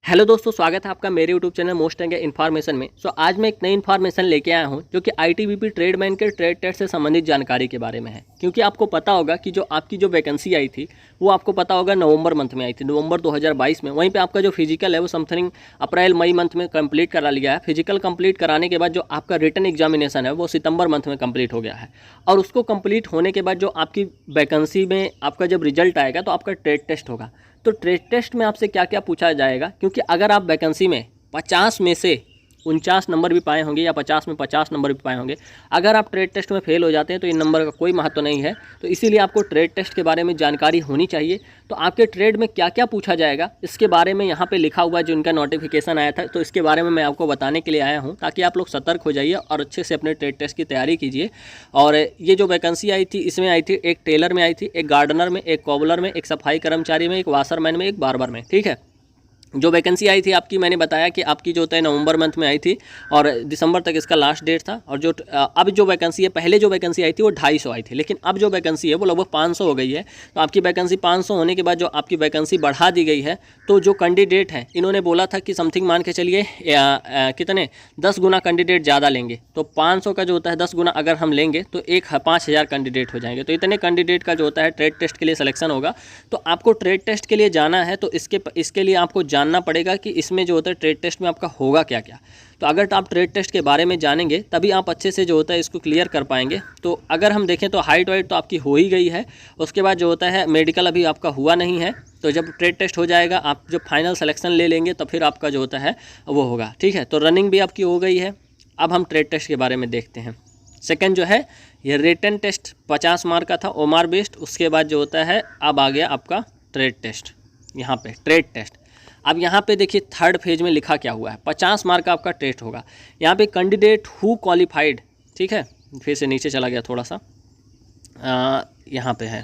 Hello दोस्तों, स्वागत है आपका मेरे यूट्यूब चैनल मोस्ट एंगे इन्फॉर्मेशन में। आज मैं एक नई इन्फॉर्मेशन लेके आया हूं जो कि आईटीबीपी ट्रेडमैन के ट्रेड टेस्ट से संबंधित जानकारी के बारे में है। क्योंकि आपको पता होगा कि जो आपकी जो वैकेंसी आई थी वो आपको पता होगा नवंबर मंथ में आई थी, नवंबर 2022 में। वहीं पे आपका जो फिजिकल है वो समथिंग अप्रैल मई मंथ में कंप्लीट करा लिया है। फिजिकल कंप्लीट कराने के बाद जो आपका रिटन एग्जामिनेशन है वो सितंबर मंथ में कंप्लीट हो गया है। और उसको कंप्लीट होने के बाद जो आपकी वैकेंसी में आपका जब रिजल्ट आएगा तो आपका ट्रेड टेस्ट होगा। तो ट्रेड टेस्ट में आपसे क्या क्या पूछा जाएगा, क्योंकि अगर आप वैकेंसी में 50 में से 49 नंबर भी पाए होंगे या 50 में 50 नंबर भी पाए होंगे, अगर आप ट्रेड टेस्ट में फेल हो जाते हैं तो इन नंबर का कोई महत्व नहीं है। तो इसीलिए आपको ट्रेड टेस्ट के बारे में जानकारी होनी चाहिए। तो आपके ट्रेड में क्या क्या पूछा जाएगा इसके बारे में यहाँ पे लिखा हुआ है, जो इनका नोटिफिकेशन आया था। तो इसके बारे में मैं आपको बताने के लिए आया हूँ ताकि आप लोग सतर्क हो जाइए और अच्छे से अपने ट्रेड टेस्ट की तैयारी कीजिए। और ये जो वैकेंसी आई थी इसमें आई थी, एक टेलर में आई थी, एक गार्डनर में, एक कॉबलर में, एक सफाई कर्मचारी में, एक वाशरमैन में, एक बार्बर में। ठीक है, जो वैकेंसी आई थी आपकी, मैंने बताया कि आपकी जो होता है नवंबर मंथ में आई थी और दिसंबर तक इसका लास्ट डेट था। और जो अब जो वैकेंसी है, पहले जो वैकेंसी आई थी वो 250 आई थी, लेकिन अब जो वैकेंसी है वो लगभग 500 हो गई है। तो आपकी वैकेंसी 500 होने के बाद जो आपकी वैकेंसी बढ़ा दी गई है, तो जो कैंडिडेट हैं इन्होंने बोला था कि समथिंग मान के चलिए कितने 10 गुना कैंडिडेट ज़्यादा लेंगे। तो 500 का जो होता है 10 गुना अगर हम लेंगे तो 5000 कैंडिडेट हो जाएंगे। तो इतने कैंडिडेट का जो होता है ट्रेड टेस्ट के लिए सिलेक्शन होगा। तो आपको ट्रेड टेस्ट के लिए जाना है तो इसके लिए आपको जानना पड़ेगा कि इसमें जो होता है ट्रेड टेस्ट में आपका होगा क्या क्या। तो अगर आप ट्रेड टेस्ट के बारे में जानेंगे तभी आप अच्छे से जो होता है इसको क्लियर कर पाएंगे। तो अगर हम देखें तो हाइट वाइट तो आपकी हो ही गई है। उसके बाद जो होता है मेडिकल अभी आपका हुआ नहीं है। तो जब ट्रेड टेस्ट हो जाएगा, आप जब फाइनल सिलेक्शन ले लेंगे तो फिर आपका जो होता है वो होगा। ठीक है, तो रनिंग भी आपकी हो गई है। अब हम ट्रेड टेस्ट के बारे में देखते हैं। सेकेंड जो है ये रिटन टेस्ट 50 मार्क का था, ओमार बेस्ड। उसके बाद जो होता है अब आ गया आपका ट्रेड टेस्ट। यहाँ पे ट्रेड टेस्ट, अब यहाँ पे देखिए थर्ड फेज में लिखा क्या हुआ है, 50 मार्क का आपका टेस्ट होगा। यहाँ पे कैंडिडेट हु क्वालिफाइड, ठीक है, फिर से नीचे चला गया थोड़ा सा, यहाँ पे है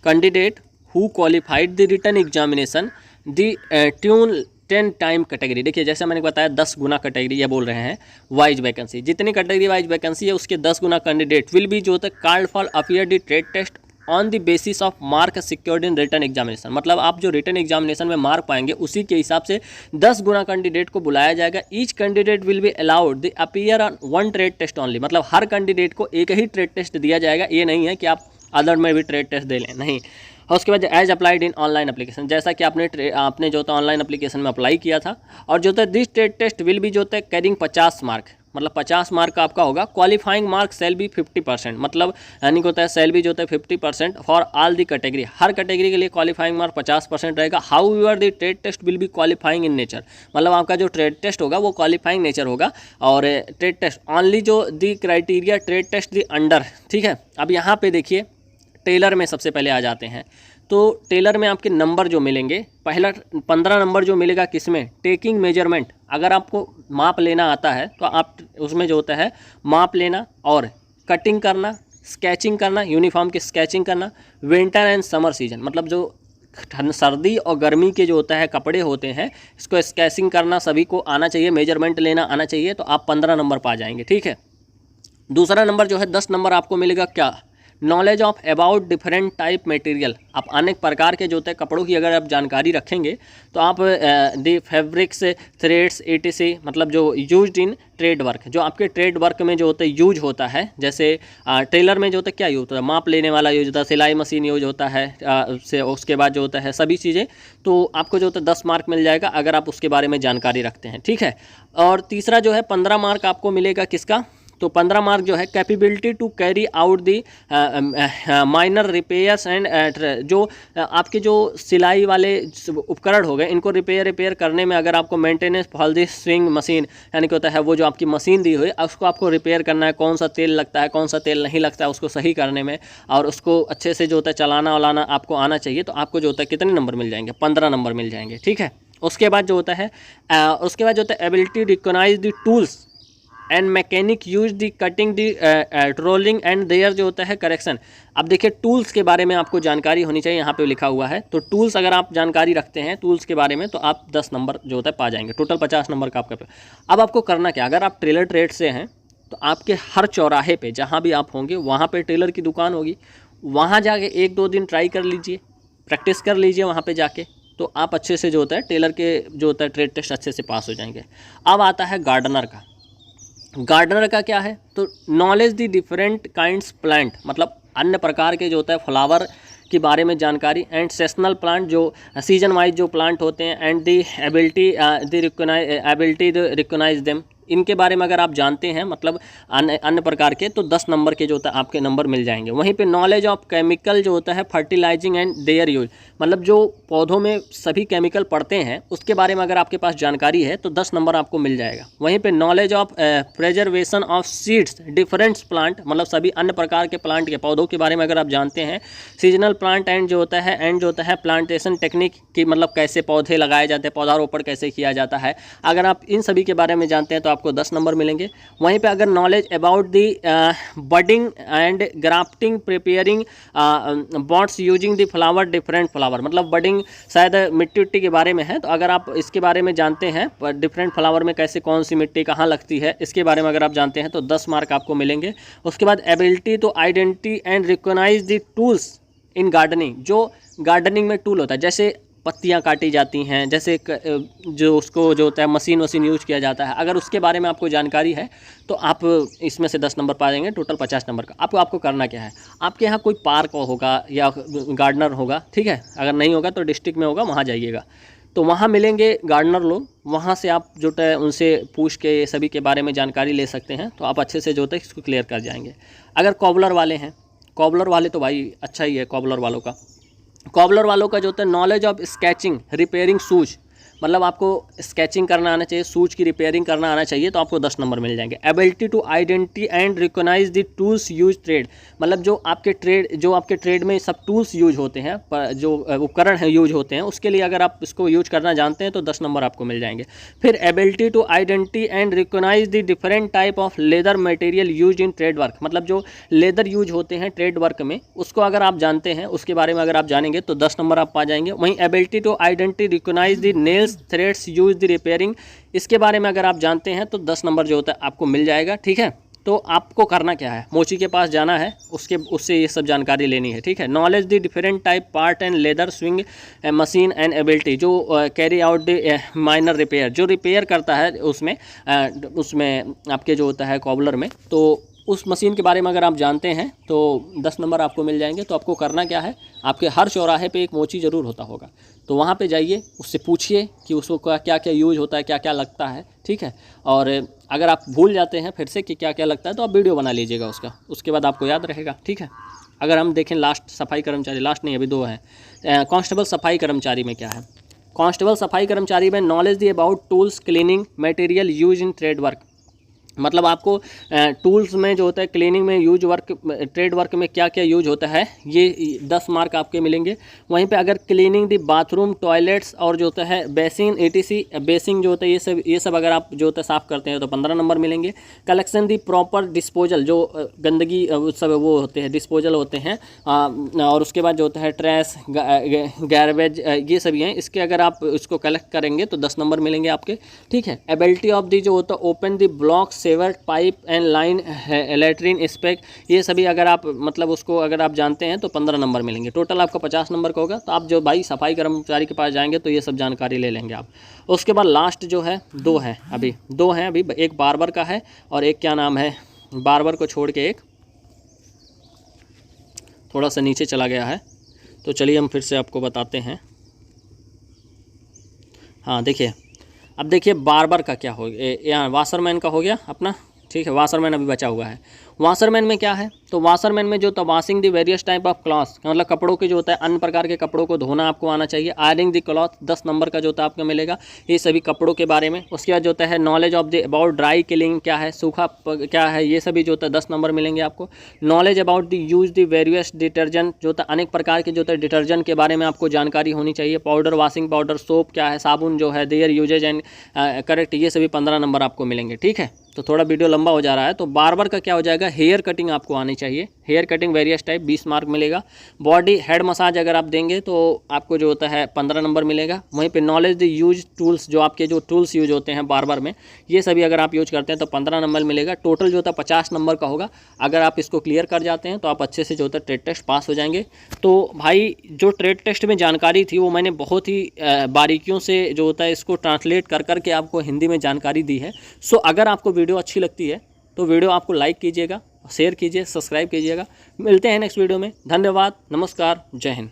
candidate who qualified the written examination the tune 10 time category. देखिए जैसे मैंने बताया 10 गुना कैटेगरी, ये बोल रहे हैं वाइज वैकेंसी, जितनी कैटेगरी वाइज वैकेंसी है उसके 10 गुना कैंडिडेट विल बी जो होता है called for appear the trade test on the basis of mark secured in written examination. मतलब आप जो रिटन एग्जामिनेशन में मार्क पाएंगे उसी के हिसाब से 10 गुना कैंडिडेट को बुलाया जाएगा। Each candidate will be allowed the appear on 1 trade test only. मतलब हर कैंडिडेट को एक ही ट्रेड टेस्ट दिया जाएगा, ये नहीं है कि आप अदर में भी ट्रेड टेस्ट दे लें, नहीं। और उसके बाद as applied in online application, जैसा कि आपने जो था ऑनलाइन एप्लीकेशन में अप्लाई किया था। और जो था this trade test will be जो होता है कैरिंग 50 मार्क, मतलब 50 मार्क का आपका होगा। क्वालिफाइंग मार्क सेल बी 50%, मतलब यानी कि होता है सेल बी जो होता है 50% फॉर ऑल दी कैटेगरी। हर कैटेगरी के लिए क्वालिफाइंग मार्क 50% रहेगा। However the trade test will be qualifying in nature, मतलब आपका जो ट्रेड टेस्ट होगा वो क्वालिफाइंग नेचर होगा। और ट्रेड टेस्ट ओनली जो दी criteria trade test the under. ठीक है, अब यहाँ पे देखिए टेलर में सबसे पहले आ जाते हैं। तो टेलर में आपके नंबर जो मिलेंगे, पहला 15 नंबर जो मिलेगा किसमें, टेकिंग मेजरमेंट। अगर आपको माप लेना आता है तो आप उसमें जो होता है माप लेना और कटिंग करना, स्केचिंग करना, यूनिफॉर्म की स्केचिंग करना, विंटर एंड समर सीजन, मतलब जो सर्दी और गर्मी के जो होता है कपड़े होते हैं इसको स्केचिंग करना सभी को आना चाहिए, मेजरमेंट लेना आना चाहिए। तो आप 15 नंबर पा जाएंगे। ठीक है, दूसरा नंबर जो है 10 नंबर आपको मिलेगा क्या, knowledge of about different type material. आप अनेक प्रकार के जो होते हैं कपड़ों की अगर आप जानकारी रखेंगे तो आप दी फैब्रिक्स, थ्रेड्स, etc, मतलब जो यूज्ड इन ट्रेड वर्क, जो आपके ट्रेड वर्क में जो होता है यूज होता है। जैसे टेलर में जो होता है क्या यूज होता है, माप लेने वाला यूज होता है, सिलाई मशीन यूज होता है, से उसके बाद जो होता है सभी चीज़ें। तो आपको जो होता है 10 मार्क मिल जाएगा अगर आप उसके बारे में जानकारी रखते हैं। ठीक है, और तीसरा जो है 15 मार्क आपको मिलेगा किसका, तो 15 मार्क जो है capability to carry out the minor repairs and जो आपके जो सिलाई वाले उपकरण हो गए इनको रिपेयर करने में, अगर आपको maintenance for the swing machine, यानी कि होता है वो जो आपकी मशीन दी हुई है उसको आपको रिपेयर करना है, कौन सा तेल लगता है कौन सा तेल नहीं लगता है उसको सही करने में, और उसको अच्छे से जो होता है चलाना वालाना आपको आना चाहिए। तो आपको जो होता है कितने नंबर मिल जाएंगे, 15 नंबर मिल जाएंगे। ठीक है, उसके बाद जो होता है ability recognise the tools and mechanic use the cutting the rolling and there जो होता है करेक्शन। अब देखिए टूल्स के बारे में आपको जानकारी होनी चाहिए, यहाँ पे लिखा हुआ है। तो टूल्स अगर आप जानकारी रखते हैं टूल्स के बारे में तो आप 10 नंबर जो होता है पा जाएंगे, टोटल 50 नंबर का आपका। अब आपको करना क्या, अगर आप टेलर ट्रेड से हैं तो आपके हर चौराहे पे जहाँ भी आप होंगे वहाँ पे टेलर की दुकान होगी, वहाँ जाके 1-2 दिन ट्राई कर लीजिए, प्रैक्टिस कर लीजिए वहाँ पे जाके। तो आप अच्छे से जो होता है टेलर के जो होता है ट्रेड टेस्ट अच्छे से पास हो जाएंगे। अब आता है गार्डनर का। गार्डनर का क्या है, तो knowledge the different kinds plant, मतलब अन्य प्रकार के जो होता है फ्लावर के बारे में जानकारी, एंड सेसनल प्लांट जो सीजन वाइज जो प्लांट होते हैं, and the ability the recognise them, इनके बारे में अगर आप जानते हैं मतलब अन्य प्रकार के, तो 10 नंबर के जो होता है आपके नंबर मिल जाएंगे। वहीं पे नॉलेज ऑफ केमिकल जो होता है फर्टिलाइजिंग एंड देयर यूज, मतलब जो पौधों में सभी केमिकल पड़ते हैं उसके बारे में अगर आपके पास जानकारी है तो 10 नंबर आपको मिल जाएगा। वहीं पे knowledge of preservation of seeds different plant, मतलब सभी अन्य प्रकार के प्लांट के पौधों के बारे में अगर आप जानते हैं, सीजनल प्लांट एंड जो होता है प्लांटेशन टेक्निक की, मतलब कैसे पौधे लगाए जाते हैं, पौधारोपण कैसे किया जाता है, अगर आप इन सभी के बारे में जानते हैं तो आपको 10 नंबर मिलेंगे। वहीं पे अगर knowledge about the budding and grafting preparing bots using the flower different flower, मतलब बडिंग शायद मिट्टी के बारे में है, तो अगर आप इसके बारे में जानते हैं डिफरेंट फ्लावर में कैसे कौन सी मिट्टी कहाँ लगती है, इसके बारे में अगर आप जानते हैं तो 10 मार्क आपको मिलेंगे। उसके बाद ability to identity and recognise the tools in gardening, जो गार्डनिंग में टूल होता है, जैसे पत्तियां काटी जाती हैं, जैसे जो उसको जो होता है मशीन यूज किया जाता है, अगर उसके बारे में आपको जानकारी है तो आप इसमें से 10 नंबर पा जाएंगे, टोटल 50 नंबर का। आपको करना क्या है, आपके यहाँ कोई पार्क होगा या गार्डनर होगा, ठीक है, अगर नहीं होगा तो डिस्ट्रिक्ट में होगा, वहाँ जाइएगा, तो वहाँ मिलेंगे गार्डनर लोग, वहाँ से आप जो है उनसे पूछ के सभी के बारे में जानकारी ले सकते हैं, तो आप अच्छे से जो है इसको क्लियर कर जाएंगे। अगर कॉबलर वाले हैं, कॉबलर वाले तो भाई अच्छा ही है, कॉबलर वालों का जो होता है knowledge of sketching repairing shoes, मतलब आपको स्केचिंग करना आना चाहिए, सूज की रिपेयरिंग करना आना चाहिए, तो आपको 10 नंबर मिल जाएंगे। Ability to identity and recognise the tools use trade, मतलब जो आपके ट्रेड में सब टूल्स यूज होते हैं, जो उपकरण है यूज होते हैं, उसके लिए अगर आप इसको यूज करना जानते हैं तो 10 नंबर आपको मिल जाएंगे। फिर ability to identity and recognise the different type of leather material use in trade work, मतलब जो लेदर यूज होते हैं ट्रेड वर्क में, उसको अगर आप जानते हैं, उसके बारे में अगर आप जानेंगे तो 10 नंबर आप पा जाएंगे। वहीं ability to identity recognise the nails threads use the repairing, इसके बारे में अगर आप जानते हैं तो 10 नंबर जो होता है आपको मिल जाएगा, ठीक है। तो आपको करना क्या है, मोची के पास जाना है, उससे ये सब जानकारी लेनी है, ठीक है। Knowledge the different type part and leather sewing machine and ability, जो carry out the minor repair, जो रिपेयर करता है उसमें आपके जो होता है कॉबलर में, तो उस मशीन के बारे में अगर आप जानते हैं तो 10 नंबर आपको मिल जाएंगे। तो आपको करना क्या है, आपके हर चौराहे पे एक मोची ज़रूर होता होगा, तो वहाँ पे जाइए, उससे पूछिए कि उसको क्या क्या यूज होता है, क्या क्या लगता है, ठीक है। और अगर आप भूल जाते हैं फिर से कि क्या क्या लगता है तो आप वीडियो बना लीजिएगा उसका, उसके बाद आपको याद रहेगा, ठीक है। अगर हम देखें लास्ट सफाई कर्मचारी, लास्ट नहीं अभी 2 हैं, कांस्टेबल सफाई कर्मचारी में क्या है, कांस्टेबल सफाई कर्मचारी में knowledge the about tools cleaning material use in trade work, मतलब आपको टूल्स में जो होता है क्लीनिंग में यूज वर्क, ट्रेड वर्क में क्या क्या यूज होता है, ये 10 मार्क आपके मिलेंगे। वहीं पे अगर क्लीनिंग दी बाथरूम टॉयलेट्स और जो होता है बेसिन ETC, बेसिंग जो होता है ये सब अगर आप जो होता है साफ़ करते हैं तो 15 नंबर मिलेंगे। कलेक्शन दी प्रॉपर डिस्पोजल, जो गंदगी सब वो होते हैं डिस्पोजल होते हैं, और उसके बाद जो होता है ट्रैश गार्बेज ये सभी हैं, इसके अगर आप इसको कलेक्ट करेंगे तो 10 नंबर मिलेंगे आपके, ठीक है। एबिलिटी ऑफ दी जो होता है open the blocks sewer pipe and line latrine spec, ये सभी अगर आप मतलब उसको अगर आप जानते हैं तो 15 नंबर मिलेंगे। टोटल आपका 50 नंबर का होगा। तो आप जो भाई सफाई कर्मचारी के पास जाएंगे तो ये सब जानकारी ले लेंगे आप। उसके बाद लास्ट जो है 2 है, अभी 2 हैं, अभी एक बार्बर का है और एक क्या नाम है, बार्बर को छोड़ के एक थोड़ा सा नीचे चला गया है, तो चलिए हम फिर से आपको बताते हैं। हाँ देखिए, अब देखिए बार्बर का क्या हो गया, यहाँ वाशरमैन का हो गया अपना, ठीक है। वाशरमैन अभी बचा हुआ है। वाशरमैन में क्या है, तो वाशरमैन में जो तो washing the various type of cloth, मतलब कपड़ों के जो होता है अन्य प्रकार के कपड़ों को धोना आपको आना चाहिए। आयरनिंग दी क्लॉथ 10 नंबर का जो होता है आपको मिलेगा, ये सभी कपड़ों के बारे में। उसके बाद जो होता है knowledge of the about dry cleaning क्या है, सूखा क्या है, ये सभी जो होता है 10 नंबर मिलेंगे आपको। Knowledge about the use the various detergent, जो होता है अनेक प्रकार के जो होता है डिटर्जेंट के बारे में आपको जानकारी होनी चाहिए। पाउडर, वॉशिंग पाउडर, सोप क्या है, साबुन जो है, देयर यूजेज एंड करेक्ट, ये सभी 15 नंबर आपको मिलेंगे, ठीक है। तो थोड़ा वीडियो लंबा हो जा रहा है। तो बार्बर का क्या हो जाएगा, हेयर कटिंग आपको आनी चाहिए। चाहिए। Hair cutting various type 20 mark मिलेगा। बॉडी हेड मसाज अगर आप देंगे तो आपको जो होता है 15 नंबर मिलेगा। वहीं पे नॉलेज द यूज टूल्स, जो आपके जो टूल्स यूज होते हैं बार्बर में, ये सभी अगर आप यूज करते हैं तो 15 नंबर मिलेगा। टोटल जो होता है 50 नंबर का होगा। अगर आप इसको क्लियर कर जाते हैं तो आप अच्छे से जो होता है ट्रेड टेस्ट पास हो जाएंगे। तो भाई जो ट्रेड टेस्ट में जानकारी थी वो मैंने बहुत ही बारीकियों से जो होता है इसको ट्रांसलेट कर करके आपको हिंदी में जानकारी दी है। सो अगर आपको वीडियो अच्छी लगती है तो वीडियो आपको लाइक कीजिएगा, शेयर कीजिए, सब्सक्राइब कीजिएगा। मिलते हैं नेक्स्ट वीडियो में। धन्यवाद, नमस्कार, जय हिंद।